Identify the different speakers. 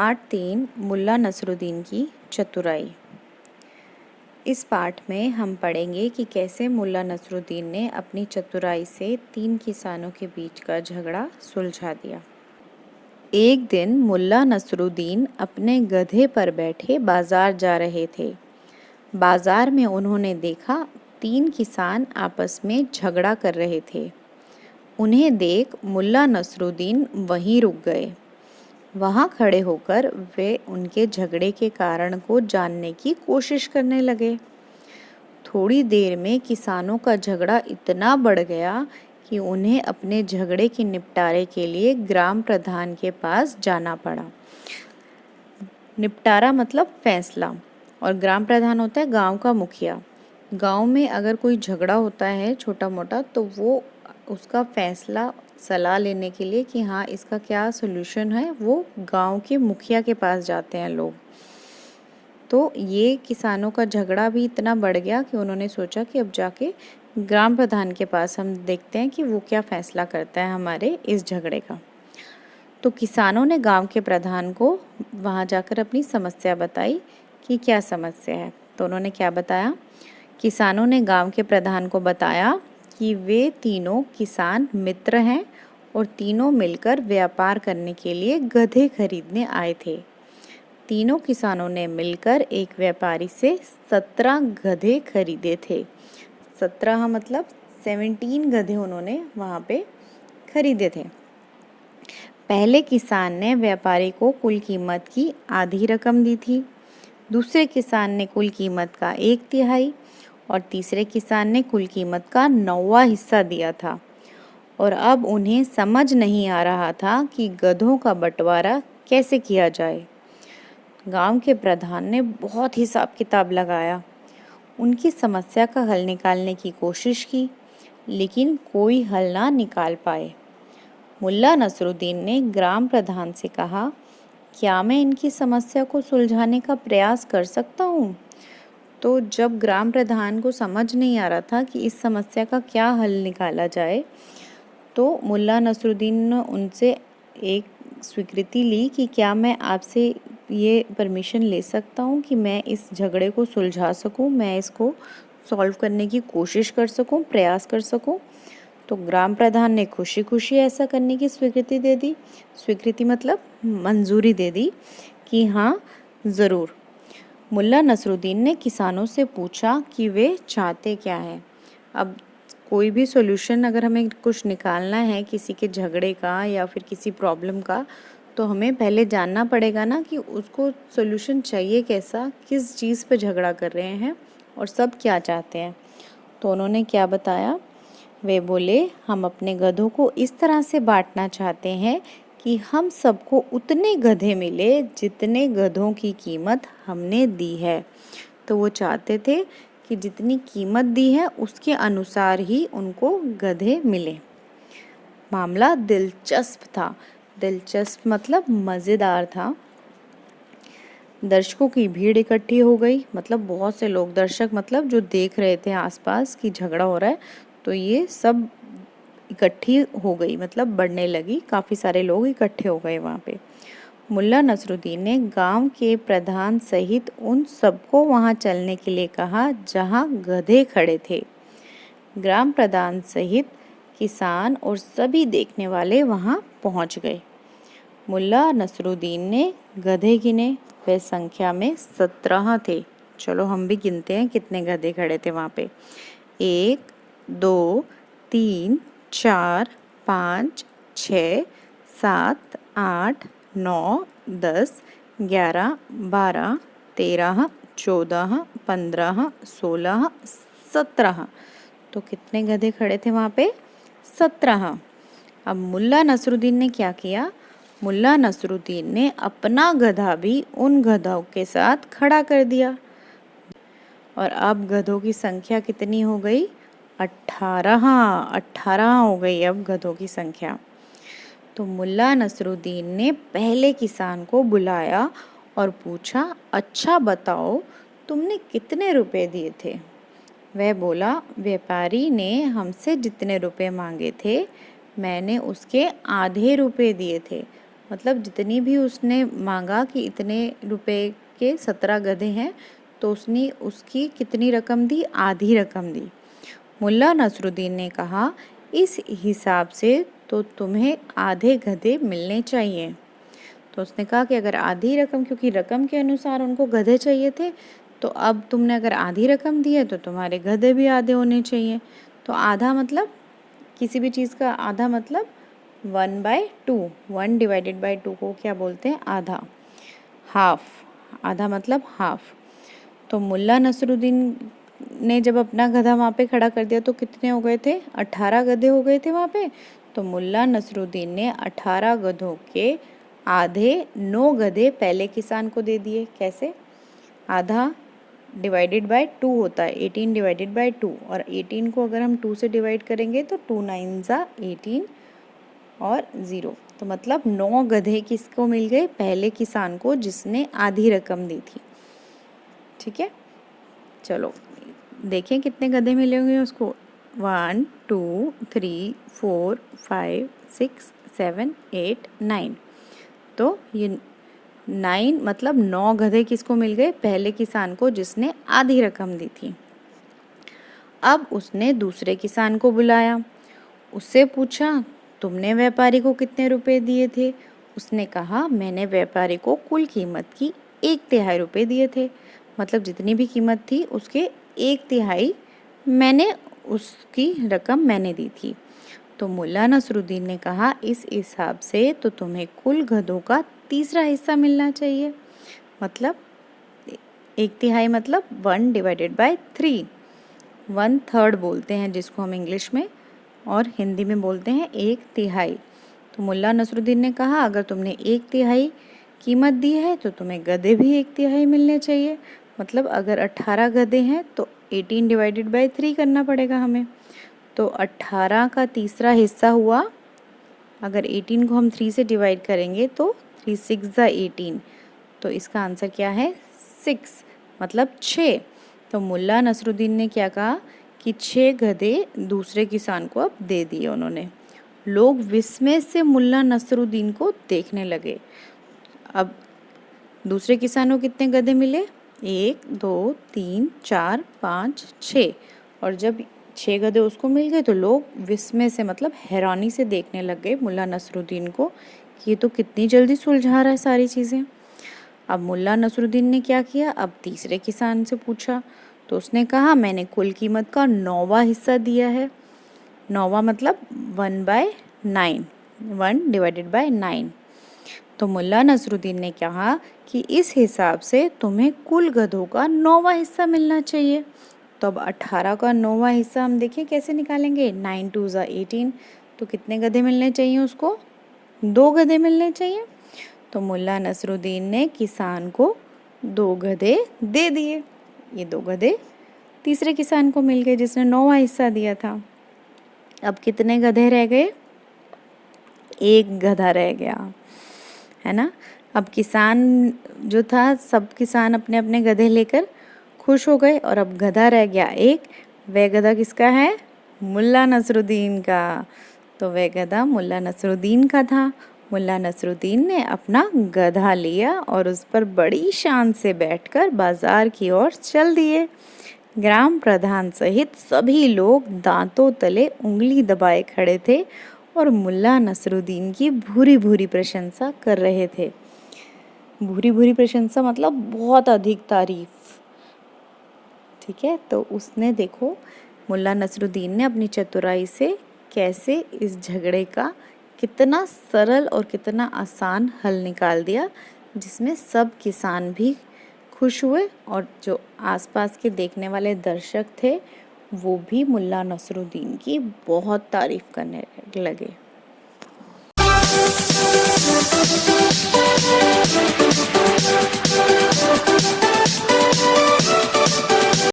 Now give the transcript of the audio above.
Speaker 1: Part 3 Mulla Nasruddin की चतुराई। इस पाठ में हम पढ़ेंगे कि कैसे मुल्ला नसरुद्दीन ने अपनी चतुराई से 3 किसानों के बीच का झगड़ा सुलझा दिया। एक दिन मुल्ला नसरुद्दीन अपने गधे पर बैठे बाजार जा रहे थे। बाजार में उन्होंने देखा 3 किसान आपस में झगड़ा कर रहे थे। उन्हें देख मुल्ला नसरुद्दीन वहीं रुक गए। वहाँ खड़े होकर वे उनके झगड़े के कारण को जानने की कोशिश करने लगे। थोड़ी देर में किसानों का झगड़ा इतना बढ़ गया कि उन्हें अपने झगड़े के निपटारे के लिए ग्राम प्रधान के पास जाना पड़ा। निपटारा मतलब फैसला, और ग्राम प्रधान होता है गांव का मुखिया। गांव में अगर कोई झगड़ा होता है छोटा मोटा, तो वो उसका फैसला सलाह लेने के लिए कि हाँ इसका क्या सॉल्यूशन है, वो गांव के मुखिया के पास जाते हैं लोग। तो ये किसानों का झगड़ा भी इतना बढ़ गया कि उन्होंने सोचा कि अब जाके ग्राम प्रधान के पास हम देखते हैं कि वो क्या फैसला करता है हमारे इस झगड़े का। तो किसानों ने गांव के प्रधान को वहाँ जाकर अपनी समस्या बताई कि क्या समस्या है। तो उन्होंने क्या बताया? किसानों ने गांव के प्रधान को बताया कि वे तीनों किसान मित्र हैं और तीनों मिलकर व्यापार करने के लिए गधे खरीदने आए थे। तीनों किसानों ने मिलकर एक व्यापारी से 17 गधे खरीदे थे। 17 मतलब 17 गधे उन्होंने वहाँ पे खरीदे थे। पहले किसान ने व्यापारी को कुल कीमत की आधी रकम दी थी, दूसरे किसान ने कुल कीमत का 1/3 और तीसरे किसान ने कुल कीमत का 9वां हिस्सा दिया था। और अब उन्हें समझ नहीं आ रहा था कि गधों का बंटवारा कैसे किया जाए। गांव के प्रधान ने बहुत हिसाब किताब लगाया, उनकी समस्या का हल निकालने की कोशिश की, लेकिन कोई हल ना निकाल पाए। मुल्ला नसरुद्दीन ने ग्राम प्रधान से कहा, क्या मैं इनकी समस्या को सुलझाने का प्रयास कर सकता हूँ? तो जब ग्राम प्रधान को समझ नहीं आ रहा था कि इस समस्या का क्या हल निकाला जाए, तो मुल्ला नसरुद्दीन ने उनसे एक स्वीकृति ली कि क्या मैं आपसे ये परमिशन ले सकता हूँ कि मैं इस झगड़े को सुलझा सकूँ, मैं इसको सॉल्व करने की कोशिश कर सकूँ, प्रयास कर सकूँ। तो ग्राम प्रधान ने खुशी खुशी ऐसा करने की स्वीकृति दे दी। स्वीकृति मतलब मंजूरी दे दी कि हाँ ज़रूर। मुल्ला नसरुद्दीन ने किसानों से पूछा कि वे चाहते क्या हैं। अब कोई भी सॉल्यूशन अगर हमें कुछ निकालना है किसी के झगड़े का या फिर किसी प्रॉब्लम का, तो हमें पहले जानना पड़ेगा ना कि उसको सॉल्यूशन चाहिए कैसा, किस चीज़ पे झगड़ा कर रहे हैं और सब क्या चाहते हैं। तो उन्होंने क्या बताया? वे बोले, हम अपने गधों को इस तरह से बांटना चाहते हैं कि हम सबको उतने गधे मिले जितने गधों की कीमत हमने दी है। तो वो चाहते थे कि जितनी कीमत दी है उसके अनुसार ही उनको गधे मिले। मामला दिलचस्प था। दिलचस्प मतलब मज़ेदार था। दर्शकों की भीड़ इकट्ठी हो गई, मतलब बहुत से लोग, दर्शक मतलब जो देख रहे थे आसपास कि झगड़ा हो रहा है, तो ये सब इकट्ठी हो गई, मतलब बढ़ने लगी। काफ़ी सारे लोग इकट्ठे हो गए वहाँ पे। मुल्ला नसरुद्दीन ने गांव के प्रधान सहित उन सबको वहां चलने के लिए कहा जहां गधे खड़े थे। ग्राम प्रधान सहित किसान और सभी देखने वाले वहां पहुंच गए। मुल्ला नसरुद्दीन ने गधे गिने, वे संख्या में 17 थे। चलो हम भी गिनते हैं कितने गधे खड़े थे वहां पे। 1 2 3 4 5 6 7 8 9 10 11 12 13 14 15 16 17। तो कितने गधे खड़े थे वहाँ पे? 17। अब मुल्ला नसरुद्दीन ने क्या किया? मुल्ला नसरुद्दीन ने अपना गधा भी उन गधों के साथ खड़ा कर दिया, और अब गधों की संख्या कितनी हो गई? 18। 18 हो गई अब गधों की संख्या। तो मुल्ला नसरुद्दीन ने पहले किसान को बुलाया और पूछा, अच्छा बताओ तुमने कितने रुपए दिए थे? वह बोला, व्यापारी ने हमसे जितने रुपए मांगे थे मैंने उसके आधे रुपए दिए थे, मतलब जितनी भी उसने मांगा कि इतने रुपए के 17 गधे हैं, तो उसने उसकी कितनी रकम दी? आधी रकम दी। मुल्ला नसरुद्दीन ने कहा, इस हिसाब से तो तुम्हें आधे गधे मिलने चाहिए। तो उसने कहा कि अगर आधी रकम, क्योंकि रकम के अनुसार उनको गधे चाहिए थे, तो अब तुमने अगर आधी रकम दी है तो तुम्हारे गधे भी आधे होने चाहिए। तो आधा मतलब किसी भी चीज़ का आधा मतलब 1/2। 1/2 को क्या बोलते हैं? आधा, हाफ। आधा मतलब हाफ। तो मुल्ला नसरुद्दीन ने जब अपना गधा वहाँ पे खड़ा कर दिया तो कितने हो गए थे? 18 गधे हो गए थे वहाँ पे। तो मुल्ला नसरुद्दीन ने 18 गधों के आधे 9 गधे पहले किसान को दे दिए। कैसे? आधा डिवाइडेड बाय 2 होता है, 18 डिवाइडेड बाय 2, और 18 को अगर हम 2 से डिवाइड करेंगे तो 2 9 ज़ा 18 और 0, तो मतलब 9 गधे किसको मिल गए? पहले किसान को, जिसने आधी रकम दी थी। ठीक है, चलो देखें कितने गधे मिले होंगे उसको। 1 2 3 4 5 6 7 8 9। तो ये 9 मतलब 9 गधे किसको मिल गए? पहले किसान को, जिसने आधी रकम दी थी। अब उसने दूसरे किसान को बुलाया, उससे पूछा, तुमने व्यापारी को कितने रुपए दिए थे? उसने कहा, मैंने व्यापारी को कुल कीमत की 1/3 रुपए दिए थे। मतलब जितनी भी कीमत थी उसके 1/3 मैंने, उसकी रकम मैंने दी थी। तो मुल्ला नसरुद्दीन ने कहा, इस हिसाब से तो तुम्हें कुल गधों का तीसरा हिस्सा मिलना चाहिए। मतलब 1/3 मतलब 1/3, 1/3 बोलते हैं जिसको हम इंग्लिश में, और हिंदी में बोलते हैं 1/3। तो मुल्ला नसरुद्दीन ने कहा, अगर तुमने 1/3 कीमत दी है तो तुम्हें गधे भी 1/3 मिलने चाहिए। मतलब अगर 18 गधे हैं तो 18 डिवाइडेड बाय 3 करना पड़ेगा हमें। तो 18 का तीसरा हिस्सा हुआ, अगर 18 को हम 3 से डिवाइड करेंगे तो 3 6 ज़ा 18, तो इसका आंसर क्या है? 6, मतलब 6। तो मुल्ला नसरुद्दीन ने क्या कहा कि 6 गधे दूसरे किसान को अब दे दिए उन्होंने। लोग विस्मय से मुल्ला नसरुद्दीन को देखने लगे। अब दूसरे किसान को कितने गधे मिले? 1 2 3 4 5 6, और जब 6 गधे उसको मिल गए तो लोग विस्मय से मतलब हैरानी से देखने लग गए मुल्ला नसरुद्दीन को कि ये तो कितनी जल्दी सुलझा रहा है सारी चीज़ें। अब मुल्ला नसरुद्दीन ने क्या किया? अब तीसरे किसान से पूछा, तो उसने कहा, मैंने कुल कीमत का 9वां हिस्सा दिया है। 9वां मतलब 1/9, 1/9। तो मुल्ला नसरुद्दीन ने कहा कि इस हिसाब से तुम्हें कुल गधों का 9वां हिस्सा मिलना चाहिए। तो अब 18 का 9वां हिस्सा हम देखें कैसे निकालेंगे। 9 2 ज़ा 18, तो कितने गधे मिलने चाहिए उसको? 2 गधे मिलने चाहिए। तो मुल्ला नसरुद्दीन ने किसान को 2 गधे दे दिए। ये 2 गधे तीसरे किसान को मिल गए जिसने 9वां हिस्सा दिया था। अब कितने गधे रह गए? 1 गधा रह गया, है ना। अब किसान जो था, सब किसान अपने अपने गधे लेकर खुश हो गए, और अब गधा रह गया एक। वह गधा किसका है? मुल्ला नसरुद्दीन का। तो वह गधा मुल्ला नसरुद्दीन का था। मुल्ला नसरुद्दीन ने अपना गधा लिया और उस पर बड़ी शान से बैठकर बाजार की ओर चल दिए। ग्राम प्रधान सहित सभी लोग दांतों तले उंगली दबाए खड़े थे और मुल्ला नसरुद्दीन की भूरी भूरी प्रशंसा कर रहे थे। भूरी भूरी प्रशंसा मतलब बहुत अधिक तारीफ। ठीक है, तो उसने देखो मुल्ला नसरुद्दीन ने अपनी चतुराई से कैसे इस झगड़े का कितना सरल और कितना आसान हल निकाल दिया, जिसमें सब किसान भी खुश हुए और जो आसपास के देखने वाले दर्शक थे वो भी मुल्ला नसरुद्दीन की बहुत तारीफ करने लगे।